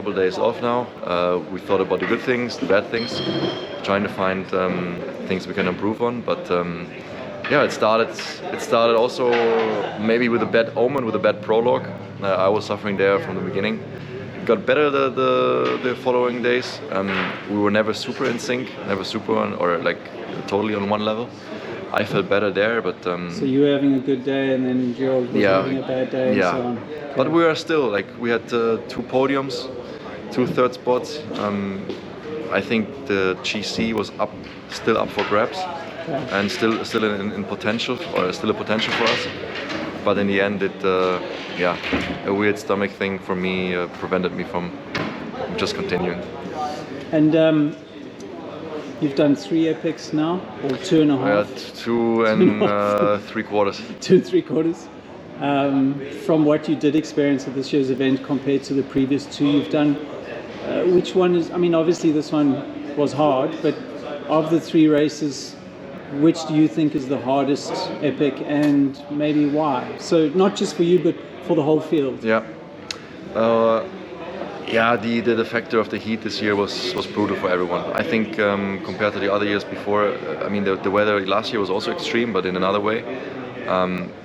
couple of days off now. We thought about the good things, the bad things, trying to find things we can improve on. But yeah, it started also maybe with a bad omen, with a bad prologue. I was suffering there from the beginning. It got better the following days. We were never super in sync, never super on, or like totally on one level. I felt better there, but so you were having a good day, and then Gerald was having a bad day, and so on. Okay. But we are still like we had 2 podiums, 2 third spots. I think the GC was still up for grabs, and still in potential, or still a potential for us. But in the end, a weird stomach thing for me prevented me from just continuing. And you've done 3 epics now, or 2.5? I had 2 and 3/4. 2 3/4. From what you did experience at this year's event compared to the previous 2 you've done, which one is? I mean, obviously this one was hard, but of the 3 races, which do you think is the hardest epic, and maybe why? So not just for you, but for the whole field. Yeah. The factor of the heat this year was brutal for everyone. I think compared to the other years before, I mean the weather last year was also extreme, but in another way,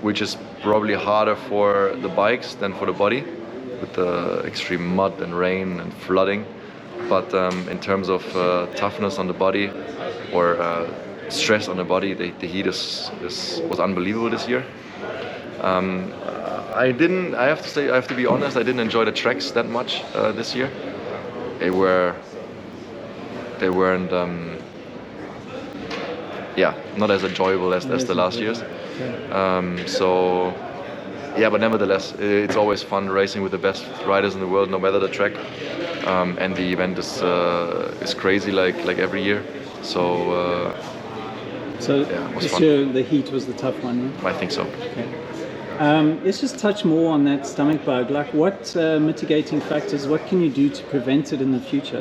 which is probably harder for the bikes than for the body, with the extreme mud and rain and flooding. But in terms of toughness on the body, or stress on the body, the heat was unbelievable this year. I have to be honest, I didn't enjoy the tracks that much this year. They weren't not as enjoyable as the last years. But nevertheless, it's always fun racing with the best riders in the world, no matter the track. And the event is crazy like every year. This year the heat was the tough one. Yeah? I think so. Okay. Let's just touch more on that stomach bug. Like, what mitigating factors? What can you do to prevent it in the future?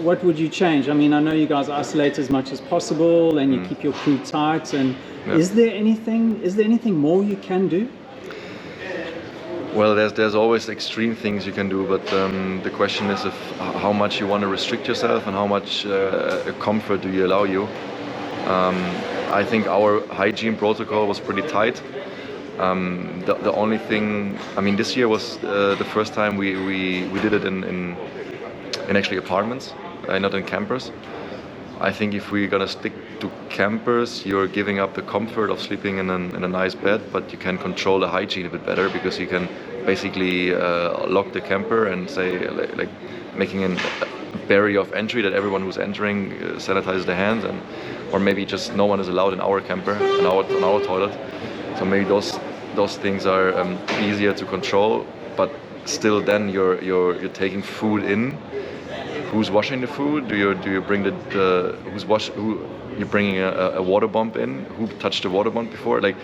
What would you change? I mean, I know you guys isolate as much as possible, and you keep your crew tight. And is there anything more you can do? Well, there's always extreme things you can do, but the question is how much you want to restrict yourself and how much comfort do you allow you. I think our hygiene protocol was pretty tight. The only thing, I mean, this year was the first time we did it in actually apartments, not in campers. I think if we're gonna stick to campers, you're giving up the comfort of sleeping in a nice bed, but you can control the hygiene a bit better, because you can basically lock the camper and say, like making a barrier of entry that everyone who's entering sanitizes their hands, or maybe just no one is allowed in our camper, in our toilet. So maybe those things are easier to control, but still then you're taking food in. Who's washing the food? Do you bring you're bringing a water bomb in? Who touched the water bomb before? Like,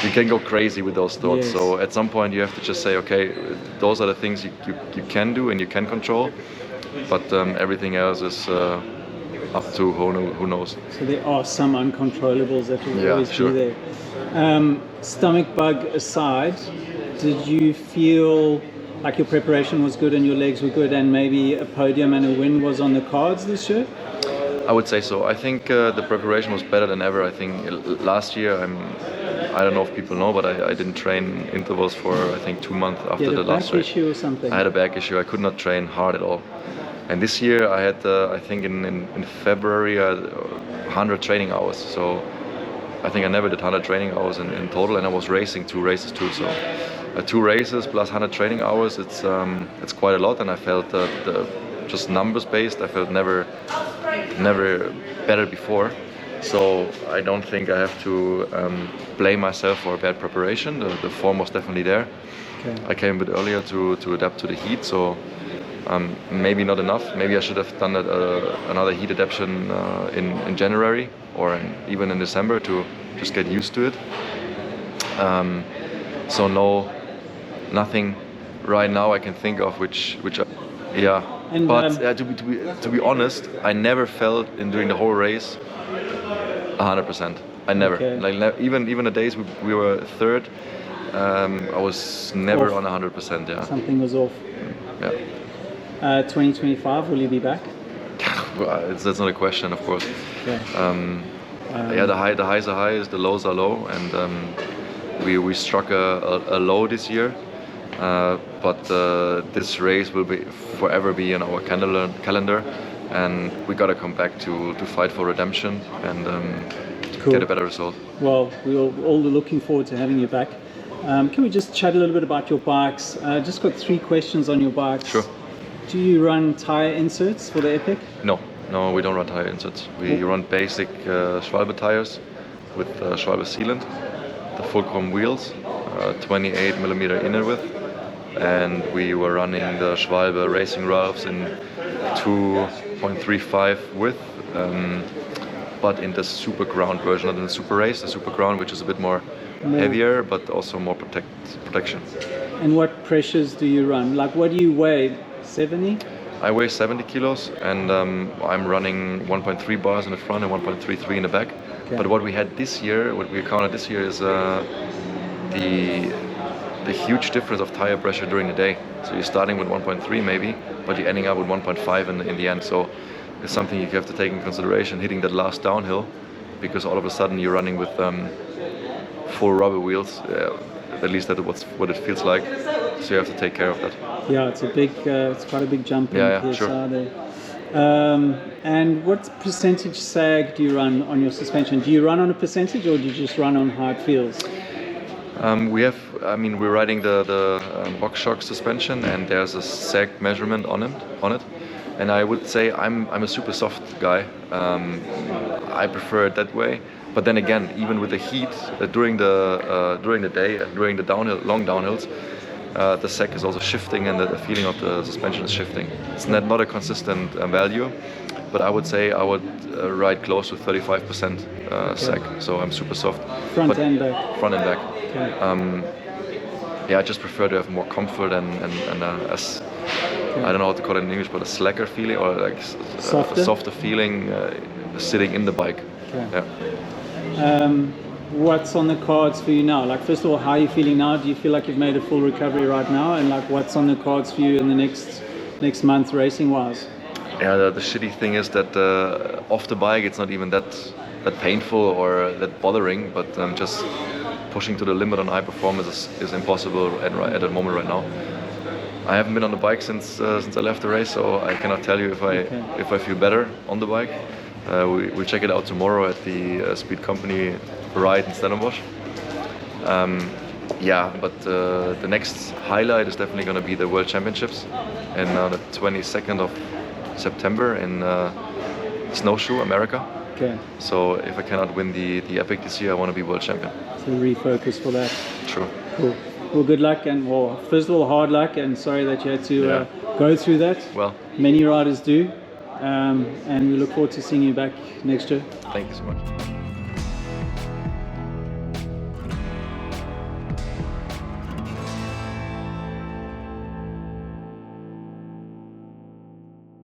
you can go crazy with those thoughts. Yes. So at some point you have to just say, okay, those are the things you can do and you can control, but everything else is up to who knows. So there are some uncontrollables that will always be there. Stomach bug aside, did you feel like your preparation was good and your legs were good, and maybe a podium and a win was on the cards this year? I would say so. I think the preparation was better than ever. I think last year, I don't know if people know, but I didn't train intervals for, I think, 2 months after the last race. Issue or something? I had a back issue. I could not train hard at all. And this year I had, I think in February, I had 100 training hours. So I think I never did 100 training hours in total, and I was racing 2 races too. So 2 races plus 100 training hours, it's quite a lot. And I felt just numbers based, I felt never better before. So I don't think I have to blame myself for a bad preparation. The form was definitely there. Okay. I came a bit earlier to adapt to the heat, so maybe not enough. Maybe I should have done another heat adaptation in January or even in December to just get used to it. So nothing right now I can think of which And, but to be honest, I never felt during the whole race 100%. I never. Okay. Even the days we were third, I was never on 100%. Yeah. Something was off. Yeah. 2025, will you be back? Well, that's not a question, of course. Okay. Yeah, the highs are highs, the lows are low, and we struck a low this year. But this race will forever be in our calendar, and we gotta come back to fight for redemption and Cool. get a better result. Well, we're all looking forward to having you back. Can we just chat a little bit about your bikes? Just got 3 questions on your bikes. Sure. Do you run tire inserts for the Epic? No, we don't run tire inserts. We run basic Schwalbe tires with Schwalbe sealant, the full-chrome wheels, 28mm inner width, and we were running the Schwalbe racing valves in 2.35 width, but in the super ground version, not in the super race, the super ground, which is a bit more heavier, but also more protection. And what pressures do you run? Like, what do you weigh? 70? I weigh 70 kilos, and I'm running 1.3 bars in the front and 1.33 in the back. Okay. But what we had this year, what we encountered this year, is the huge difference of tire pressure during the day. So you're starting with 1.3 maybe, but you're ending up with 1.5 in the end. So it's something you have to take in consideration, hitting that last downhill, because all of a sudden you're running with full rubber wheels. At least that's what it feels like. So you have to take care of that. Yeah, it's quite a big jump in PSR sure. there. And what percentage sag do you run on your suspension? Do you run on a percentage, or do you just run on how it feels? We're riding the box shock suspension, and there's a sag measurement on it. And I would say I'm a super soft guy. I prefer it that way. But then again, even with the heat during the day, during the long downhills, the sag is also shifting, and the feeling of the suspension is shifting. It's not a consistent value, but I would say I would ride close to 35% sag. So I'm super soft. Front and back. Front and back. Okay. I just prefer to have more comfort and I don't know how to call it in English, but a slacker feeling, or like a softer feeling sitting in the bike. Okay. Yeah. What's on the cards for you now? Like, first of all, how are you feeling now? Do you feel like you've made a full recovery right now? And like, what's on the cards for you in the next month, racing wise? Yeah, the shitty thing is that off the bike it's not even that painful or that bothering, but just pushing to the limit on high performance is impossible at the moment right now. I haven't been on the bike since I left the race, so I cannot tell you if I feel better on the bike. We'll check it out tomorrow at the Speed Company ride in Stellenbosch. But the next highlight is definitely going to be the World Championships in the 22nd of September in Snowshoe, America. Okay. So if I cannot win the Epic this year, I want to be world champion. So refocus for that. True. Cool. Well, good luck, and first of all, hard luck, and sorry that you had to go through that. Well, many riders do, and we look forward to seeing you back next year. Thank you so much.